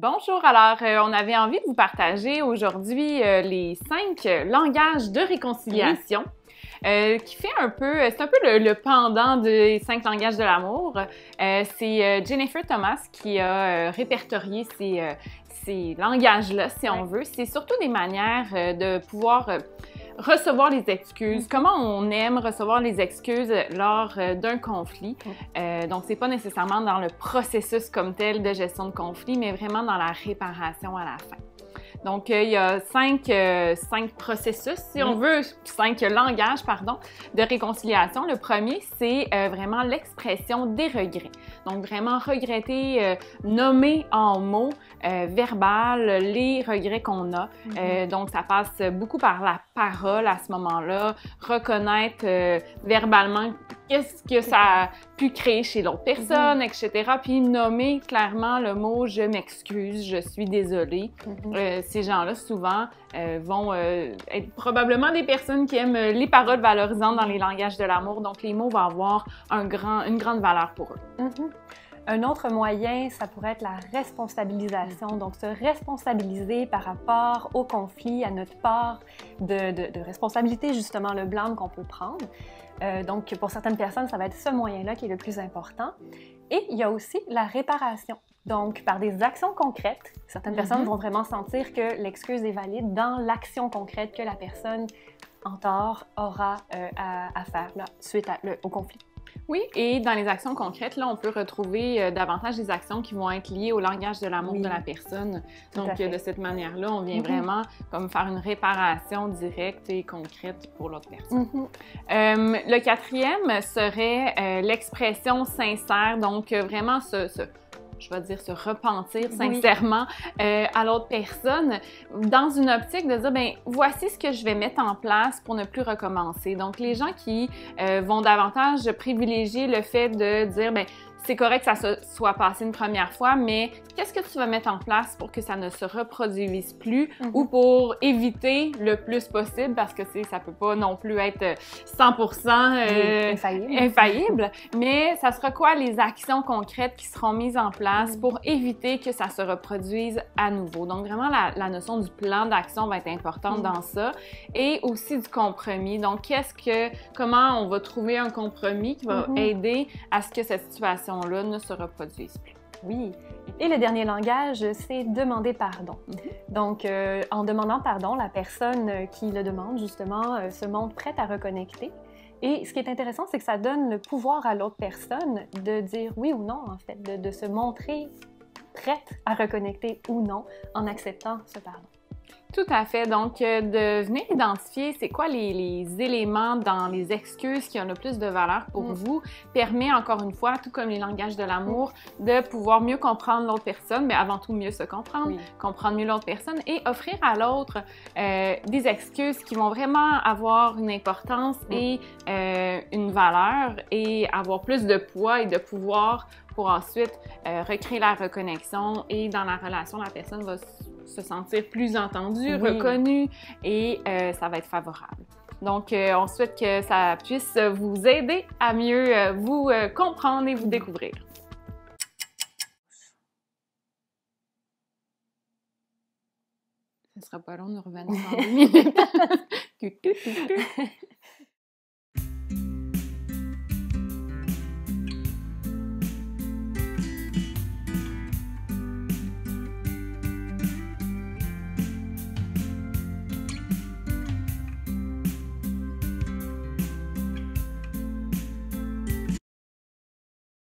Bonjour, alors on avait envie de vous partager aujourd'hui les 5 langages de réconciliation. Qui fait un peu, c'est un peu le pendant des 5 langages de l'amour. C'est Jennifer Thomas qui a répertorié ces langages-là, si on veut. C'est surtout des manières de pouvoir recevoir les excuses, comment on aime recevoir les excuses lors d'un conflit. Donc, c'est pas nécessairement dans le processus comme tel de gestion de conflit, mais vraiment dans la réparation à la fin. Donc, il y a 5 processus, si on veut, 5 langages, pardon, de réconciliation. Le premier, c'est vraiment l'expression des regrets. Donc, vraiment regretter, nommer en mots verbal les regrets qu'on a. Donc, ça passe beaucoup par la parole à ce moment-là, reconnaître verbalement qu'est-ce que ça a pu créer chez l'autre personne, etc. Puis nommer clairement le mot « je m'excuse »,« je suis désolée ». Ces gens-là, souvent, vont être probablement des personnes qui aiment les paroles valorisantes dans les langages de l'amour. Donc, les mots vont avoir une grande valeur pour eux. Un autre moyen, ça pourrait être la responsabilisation. Donc, se responsabiliser par rapport au conflit, à notre part de responsabilité, justement, le blâme qu'on peut prendre. Donc, pour certaines personnes, ça va être ce moyen-là qui est le plus important. Et il y a aussi la réparation. Donc, par des actions concrètes, certaines personnes vont vraiment sentir que l'excuse est valide dans l'action concrète que la personne en tort aura à faire là, suite au conflit. Oui, et dans les actions concrètes, là, on peut retrouver davantage des actions qui vont être liées au langage de l'amour de la personne. Donc, de cette manière-là, on vient vraiment comme faire une réparation directe et concrète pour l'autre personne. Le quatrième serait l'expression sincère, donc vraiment je vais dire, se repentir sincèrement à l'autre personne dans une optique de dire, bien, voici ce que je vais mettre en place pour ne plus recommencer. Donc, les gens qui vont davantage privilégier le fait de dire, bien, c'est correct que ça se soit passé une première fois, mais qu'est-ce que tu vas mettre en place pour que ça ne se reproduise plus ou pour éviter le plus possible, parce que ça peut pas non plus être 100% infaillible, mais ça sera quoi les actions concrètes qui seront mises en place pour éviter que ça se reproduise à nouveau. Donc vraiment, la notion du plan d'action va être importante dans ça, et aussi du compromis. Donc comment on va trouver un compromis qui va aider à ce que cette situation là ne se reproduise plus. Oui. Et le dernier langage, c'est demander pardon. Donc, en demandant pardon, la personne qui le demande, justement, se montre prête à reconnecter. Et ce qui est intéressant, c'est que ça donne le pouvoir à l'autre personne de dire oui ou non, en fait, de se montrer prête à reconnecter ou non en acceptant ce pardon. Tout à fait. Donc, de venir identifier c'est quoi les éléments dans les excuses qui ont le plus de valeur pour vous permet, encore une fois, tout comme les langages de l'amour, de pouvoir mieux comprendre l'autre personne, mais avant tout mieux se comprendre, comprendre mieux l'autre personne et offrir à l'autre des excuses qui vont vraiment avoir une importance et une valeur et avoir plus de poids et de pouvoir pour ensuite recréer la reconnexion et dans la relation, la personne va se sentir plus entendue, reconnue et ça va être favorable. Donc, on souhaite que ça puisse vous aider à mieux vous comprendre et vous découvrir. Ce sera pas long de revenir dans 2 minutes.